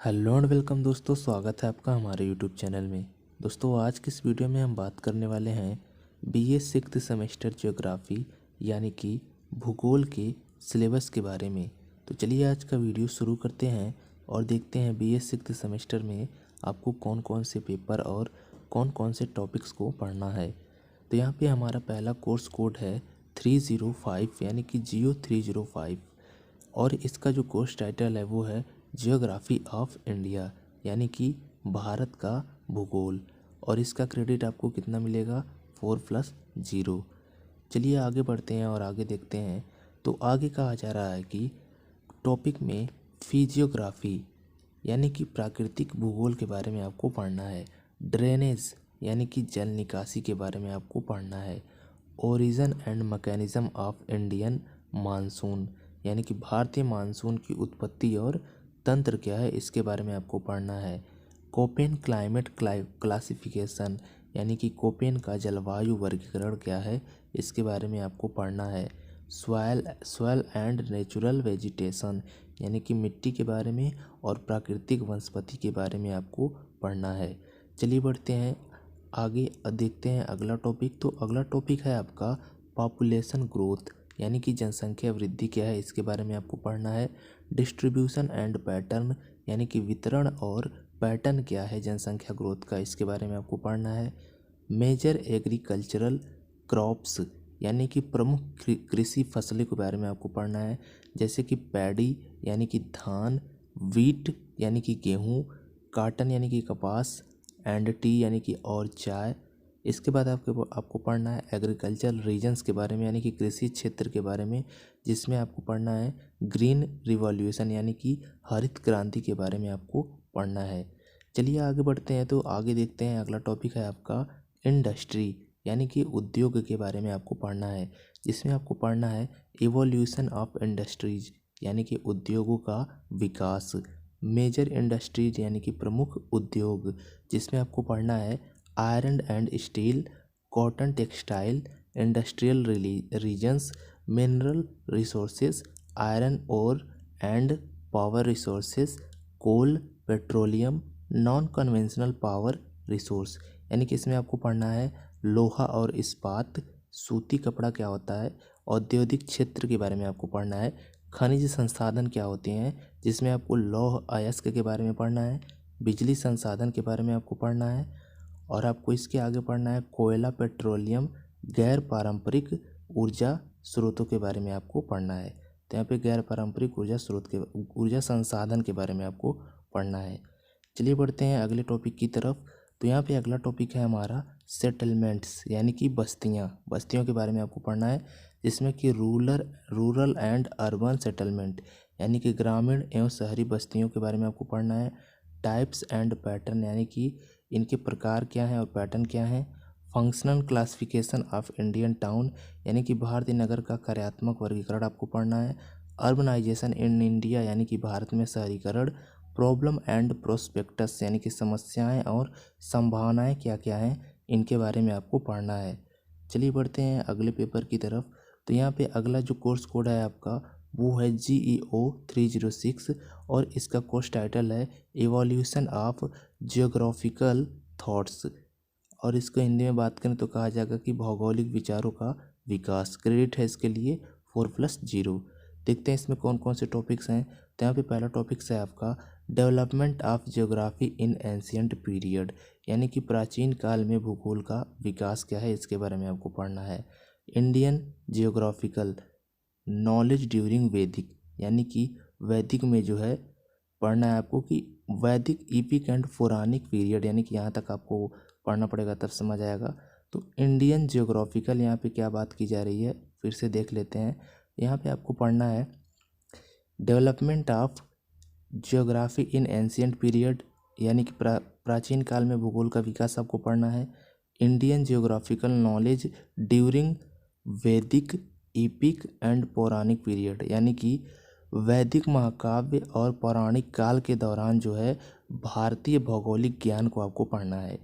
Hello and welcome दोस्तों, स्वागत है आपका हमारे यूट्यूब चैनल में। दोस्तों आज की इस वीडियो में हम बात करने वाले हैं बीए सिक्स्थ सेमेस्टर ज्योग्राफी यानी कि भूगोल के सिलेबस के बारे में। तो चलिए आज का वीडियो शुरू करते हैं और देखते हैं बीए सिक्स्थ सेमेस्टर में आपको कौन कौन से पेपर और कौन कौन से टॉपिक्स को पढ़ना है। तो यहाँ पे हमारा पहला कोर्स कोड है 305 यानी कि जियो 305 और इसका जो कोर्स टाइटल है वो है जियोग्राफी ऑफ इंडिया यानी कि भारत का भूगोल। और इसका क्रेडिट आपको कितना मिलेगा 4+0। चलिए आगे बढ़ते हैं और आगे देखते हैं। तो आगे कहा जा रहा है कि टॉपिक में फिजियोग्राफी यानी कि प्राकृतिक भूगोल के बारे में आपको पढ़ना है। ड्रेनेज यानी कि जल निकासी के बारे में आपको पढ़ना है। Origin and mechanism of Indian monsoon यानी कि भारतीय मानसून की उत्पत्ति और तंत्र क्या है इसके बारे में आपको पढ़ना है। कोपेन क्लाइमेट क्लासिफिकेशन यानी कि कोपेन का जलवायु वर्गीकरण क्या है इसके बारे में आपको पढ़ना है। सॉइल एंड नेचुरल वेजिटेशन यानी कि मिट्टी के बारे में और प्राकृतिक वनस्पति के बारे में आपको पढ़ना है। चलिए बढ़ते हैं आगे, देखते हैं अगला टॉपिक। तो अगला टॉपिक है आपका पॉपुलेशन ग्रोथ यानी कि जनसंख्या वृद्धि क्या है इसके बारे में आपको पढ़ना है। डिस्ट्रीब्यूशन एंड पैटर्न यानी कि वितरण और पैटर्न क्या है जनसंख्या ग्रोथ का इसके बारे में आपको पढ़ना है। मेजर एग्रीकल्चरल क्रॉप्स यानी कि प्रमुख कृषि फसलों के बारे में आपको पढ़ना है, जैसे कि पैडी यानी कि धान, वीट यानी कि गेहूँ, काटन यानी कि कपास, एंड टी यानी कि और चाय। इसके बाद आपको पढ़ना है एग्रीकल्चर रीजन्स के बारे में यानी कि कृषि क्षेत्र के बारे में, जिसमें आपको पढ़ना है ग्रीन रिवॉल्यूशन यानी कि हरित क्रांति के बारे में आपको पढ़ना है। चलिए आगे बढ़ते हैं। तो आगे देखते हैं अगला टॉपिक है आपका इंडस्ट्री यानी कि उद्योग के बारे में आपको पढ़ना है, जिसमें आपको पढ़ना है इवोल्यूशन ऑफ इंडस्ट्रीज यानी कि उद्योगों का विकास। मेजर इंडस्ट्रीज यानी कि प्रमुख उद्योग, जिसमें आपको पढ़ना है iron and steel, cotton textile, industrial regions, mineral resources, iron ore and power resources, coal, petroleum, non conventional power resource यानी कि इसमें आपको पढ़ना है लोहा और इस्पात, सूती कपड़ा क्या होता है, औद्योगिक क्षेत्र के बारे में आपको पढ़ना है। खनिज संसाधन क्या होते हैं, जिसमें आपको लौह अयस्क के बारे में पढ़ना है। बिजली संसाधन के बारे में आपको पढ़ना है और आपको इसके आगे पढ़ना है कोयला, पेट्रोलियम, गैर पारंपरिक ऊर्जा स्रोतों के बारे में आपको पढ़ना है। तो यहाँ पे गैर पारंपरिक ऊर्जा संसाधन के बारे में आपको पढ़ना है। चलिए बढ़ते हैं अगले टॉपिक की तरफ। तो यहाँ पे अगला टॉपिक है हमारा सेटलमेंट्स यानी कि बस्तियों के बारे में आपको पढ़ना है, जिसमें कि रूरल एंड अर्बन सेटलमेंट यानी कि ग्रामीण एवं शहरी बस्तियों के बारे में आपको पढ़ना है। टाइप्स एंड पैटर्न यानी कि इनके प्रकार क्या हैं और पैटर्न क्या हैं। Functional classification of Indian town यानी कि भारतीय नगर का कार्यात्मक वर्गीकरण आपको पढ़ना है। अर्बनाइजेशन इन इंडिया यानी कि भारत में शहरीकरण। प्रॉब्लम एंड प्रोस्पेक्टस यानी कि समस्याएं और संभावनाएं क्या क्या हैं इनके बारे में आपको पढ़ना है। चलिए बढ़ते हैं अगले पेपर की तरफ। तो यहाँ पे अगला जो कोर्स कोड है आपका वो है GEO 306 और इसका कोर्स टाइटल है इवोल्यूशन ऑफ जियोग्राफिकल थॉट्स। और इसको हिंदी में बात करें तो कहा जाएगा कि भौगोलिक विचारों का विकास। क्रेडिट है इसके लिए 4+0। देखते हैं इसमें कौन कौन से टॉपिक्स हैं। तो यहाँ पे पहला टॉपिक्स है आपका development of geography in ancient period यानी कि प्राचीन काल में भूगोल का विकास क्या है इसके बारे में आपको पढ़ना है। इंडियन जियोग्राफिकल नॉलेज ड्यूरिंग वैदिक यानी कि वैदिक में जो है पढ़ना है आपको कि वैदिक इपिक एंड पौराणिक पीरियड यानी कि यहाँ तक आपको पढ़ना पड़ेगा तब समझ आएगा। तो इंडियन जियोग्राफिकल यहाँ पे क्या बात की जा रही है फिर से देख लेते हैं। यहाँ पे आपको पढ़ना है development of geography in ancient period यानी कि प्राचीन काल में भूगोल का विकास आपको पढ़ना है। इंडियन जियोग्राफिकल नॉलेज ड्यूरिंग वैदिक इपिक एंड पौराणिक पीरियड यानी कि वैदिक महाकाव्य और पौराणिक काल के दौरान जो है भारतीय भौगोलिक ज्ञान को आपको पढ़ना है।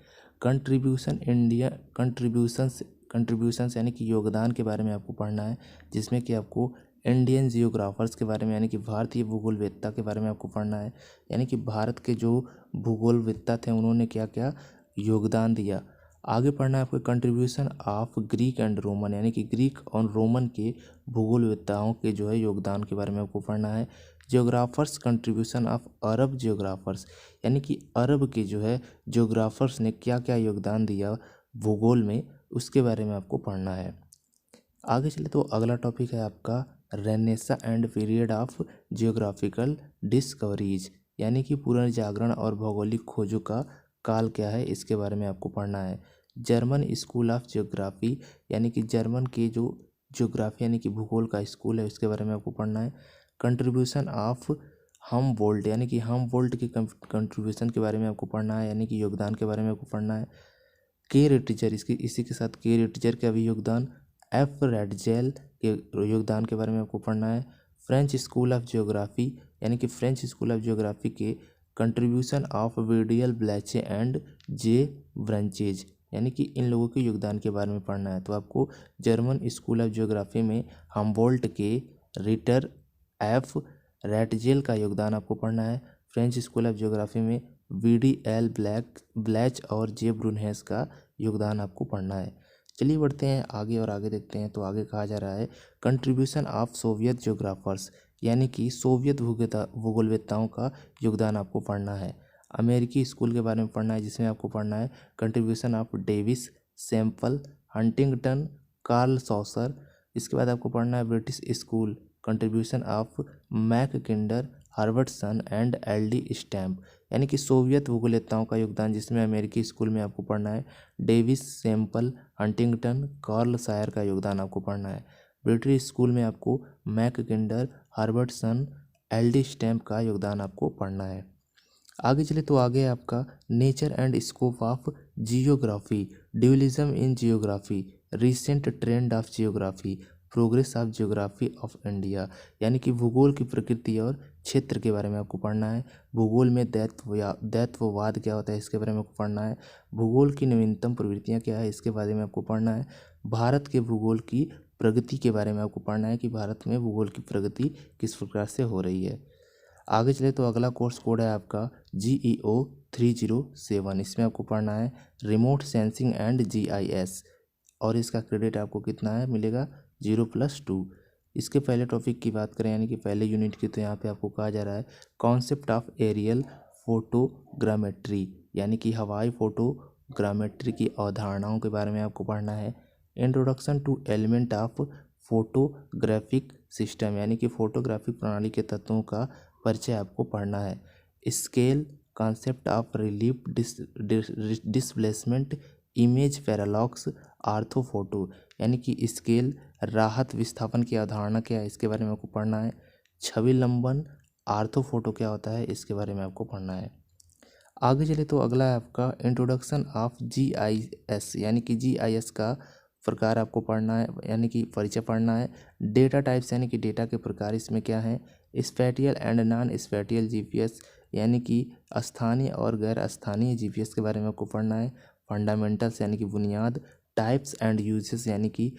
कंट्रीब्यूशंस यानी कि योगदान के बारे में आपको पढ़ना है, जिसमें कि आपको इंडियन जियोग्राफर्स के बारे में यानी कि भारतीय भूगोलवेत्ता के बारे में आपको पढ़ना है, यानी कि भारत के जो भूगोलवेत्ता थे उन्होंने क्या क्या योगदान दिया। आगे पढ़ना है आपको contribution of Greek and Roman, यानी कि ग्रीक और रोमन के भूगोलवेत्ताओं के जो है योगदान के बारे में आपको पढ़ना है। Geographers contribution of Arab geographers, यानी कि अरब के जो है जियोग्राफर्स ने क्या क्या योगदान दिया भूगोल में, उसके बारे में आपको पढ़ना है। आगे चले तो अगला टॉपिक है आपका Renaissance and period of geographical discoveries, यानी कि पुनर्जागरण और भौगोलिक खोजों का काल क्या है, इसके बारे में आपको पढ़ना है। जर्मन स्कूल ऑफ जियोग्राफी, यानी कि जर्मन के जो जियोग्राफी यानी कि भूगोल का स्कूल है, उसके बारे में आपको पढ़ना है। कंट्रीब्यूशन ऑफ हमबोल्ट, यानी कि हमबोल्ट के कंट्रीब्यूशन के बारे में आपको पढ़ना है, यानी कि योगदान के बारे में आपको पढ़ना है। के रेटिजर, इसी के साथ के रेटिजर का भी योगदान, एफ रेडजेल के योगदान के बारे में आपको पढ़ना है। फ्रेंच स्कूल ऑफ जियोग्राफी, यानी कि फ्रेंच स्कूल ऑफ जियोग्राफी के contribution of Vidal Blache and J Brunhes, यानी कि इन लोगों के योगदान के बारे में पढ़ना है। तो आपको जर्मन स्कूल ऑफ जियोग्राफी में हमबोल्ट के, रिटर, एफ रेटजेल का योगदान आपको पढ़ना है। फ्रेंच स्कूल ऑफ जियोग्राफी में VDL ब्लैच और जे ब्रूनहेस का योगदान आपको पढ़ना है। चलिए बढ़ते हैं आगे और आगे देखते हैं। तो आगे कहा जा रहा है कंट्रीब्यूशन ऑफ सोवियत जियोग्राफर्स, यानी कि सोवियत भूगोलवेत्ताओं का योगदान आपको पढ़ना है। अमेरिकी स्कूल के बारे में पढ़ना है, जिसमें आपको पढ़ना है contribution of Davis, Semple, Huntington, Carl Sauer. इसके बाद आपको पढ़ना है British school, contribution of Mackinder, Herbertson and LD Stamp, यानी कि सोवियत भूगोलवेत्ताओं का योगदान, जिसमें अमेरिकी स्कूल में आपको पढ़ना है Davis, Semple, Huntington, Carl Sauer का योगदान आपको पढ़ना है। ब्रिटिश स्कूल में आपको मैककिंडर, हर्बर्टसन, LD स्टैम्प का योगदान आपको पढ़ना है। आगे चले तो आगे आपका nature and scope of geography, dualism in geography, recent trend of geography, progress of geography of India, यानी कि भूगोल की प्रकृति और क्षेत्र के बारे में आपको पढ़ना है। भूगोल में दैत्ववाद क्या होता है, इसके बारे में आपको पढ़ना है। भूगोल की नवीनतम प्रवृत्तियाँ क्या है, इसके बारे में आपको पढ़ना है। भारत के भूगोल की प्रगति के बारे में आपको पढ़ना है कि भारत में भूगोल की प्रगति किस प्रकार से हो रही है। आगे चले तो अगला कोर्स कोड है आपका GEO 307, इसमें आपको पढ़ना है रिमोट सेंसिंग एंड GIS, और इसका क्रेडिट आपको कितना है मिलेगा 0+2। इसके पहले टॉपिक की बात करें यानी कि पहले यूनिट की, तो यहाँ पे आपको कहा जा रहा है कॉन्सेप्ट ऑफ एरियल फोटोग्रामेट्री, यानी कि हवाई फोटोग्रामेट्री की अवधारणाओं के बारे में आपको पढ़ना है। Introduction to element of photographic system, यानी कि फोटोग्राफिक प्रणाली के तत्वों का परिचय आपको पढ़ना है। Scale, concept of relief displacement, image parallax, orthophoto, यानी कि स्केल, राहत विस्थापन की अवधारणा क्या है, इसके बारे में आपको पढ़ना है। छवि लंबन, आर्थोफोटो क्या होता है, इसके बारे में आपको पढ़ना है। आगे चले तो अगला है आपका इंट्रोडक्शन ऑफ GIS, यानी कि GIS का प्रकार आपको पढ़ना है, यानी कि परिचय पढ़ना है। डेटा टाइप्स, यानी कि डेटा के प्रकार इसमें क्या हैं। Spatial and non spatial GPS, यानी कि स्थानीय और गैर स्थानीय GPS के बारे में आपको पढ़ना है। फंडामेंटल्स, यानी कि बुनियाद। टाइप्स एंड यूजेस, यानी कि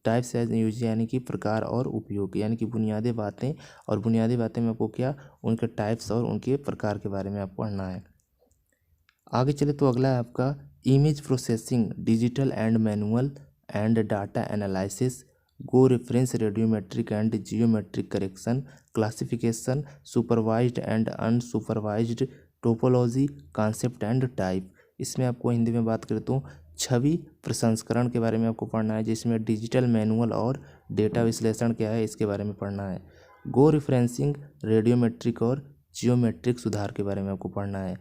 टाइप्स एंड यूज, यानी कि प्रकार और उपयोग, यानी कि बुनियादी बातें, और बुनियादी बातें में आपको क्या उनके टाइप्स और उनके प्रकार के बारे में आपको पढ़ना है। आगे चले तो अगला है आपका image processing, digital and manual and data analysis, go reference, radiometric and geometric correction, classification, supervised and unsupervised, topology, concept and type. इसमें आपको हिंदी में बात करें तो छवि प्रसंस्करण के बारे में आपको पढ़ना है, जिसमें डिजिटल, मैनुअल और डेटा विश्लेषण क्या है, इसके बारे में पढ़ना है। गो रेफरेंसिंग, रेडियोमेट्रिक और जियोमेट्रिक सुधार के बारे में आपको पढ़ना है।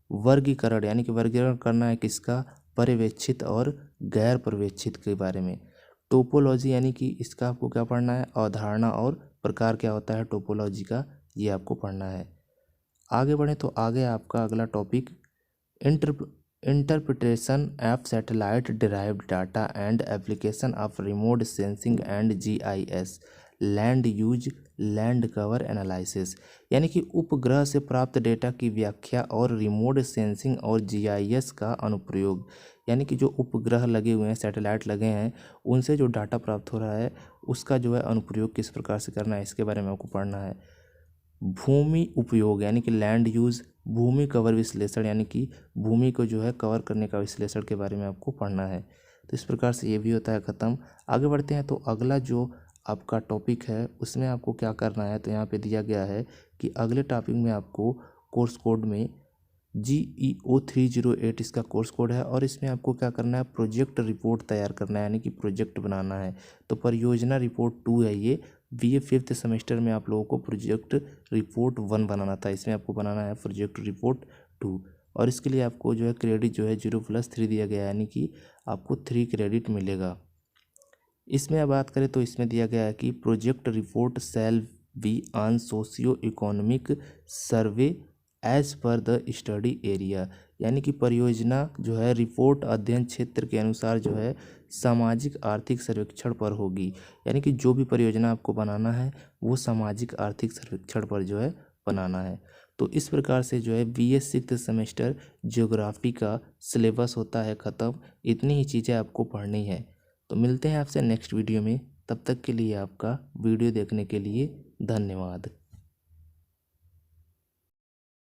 वर्गीकरण, यानी कि वर्गीकरण करना है किसका, पर्यवेक्षित और गैर पर्यवेक्षित के बारे में। टोपोलॉजी, यानी कि इसका आपको क्या पढ़ना है, अवधारणा और प्रकार क्या होता है टोपोलॉजी का, ये आपको पढ़ना है। आगे बढ़े तो आगे आपका अगला topic interpretation of satellite derived data and application of remote sensing and GIS, land use land cover analysis, यानी कि उपग्रह से प्राप्त डेटा की व्याख्या और रिमोट सेंसिंग और जीआईएस का अनुप्रयोग। यानी कि जो उपग्रह लगे हुए हैं, सैटेलाइट लगे हैं, उनसे जो डाटा प्राप्त हो रहा है उसका जो है अनुप्रयोग किस प्रकार से करना है, इसके बारे में आपको पढ़ना है। भूमि उपयोग यानी कि लैंड यूज़, भूमि कवर विश्लेषण यानी कि भूमि को जो है कवर करने का विश्लेषण के बारे में आपको पढ़ना है। तो इस प्रकार से ये भी होता है ख़त्म। आगे बढ़ते हैं तो अगला जो आपका टॉपिक है उसमें आपको क्या करना है, तो यहाँ पे दिया गया है कि अगले टॉपिक में आपको कोर्स कोड में GEO308 इसका कोर्स कोड है और इसमें आपको क्या करना है, प्रोजेक्ट रिपोर्ट तैयार करना है, यानी कि प्रोजेक्ट बनाना है। तो परियोजना रिपोर्ट 2 है ये। BA 5th सेमेस्टर में आप लोगों को प्रोजेक्ट रिपोर्ट 1 बनाना था, इसमें आपको बनाना है प्रोजेक्ट रिपोर्ट 2 और इसके लिए आपको जो है क्रेडिट जो है 0+3 दिया गया है, यानी कि आपको 3 क्रेडिट मिलेगा। इसमें अब बात करें तो इसमें दिया गया है कि project report shall be on socio economic survey as per the study area, यानी कि परियोजना जो है रिपोर्ट अध्ययन क्षेत्र के अनुसार जो है सामाजिक आर्थिक सर्वेक्षण पर होगी। यानी कि जो भी परियोजना आपको बनाना है वो सामाजिक आर्थिक सर्वेक्षण पर जो है बनाना है। तो इस प्रकार से जो है BA 6th सेमेस्टर ज्योग्राफी का सिलेबस होता है ख़त्म। इतनी ही चीज़ें आपको पढ़नी है। तो मिलते हैं आपसे नेक्स्ट वीडियो में, तब तक के लिए आपका वीडियो देखने के लिए धन्यवाद।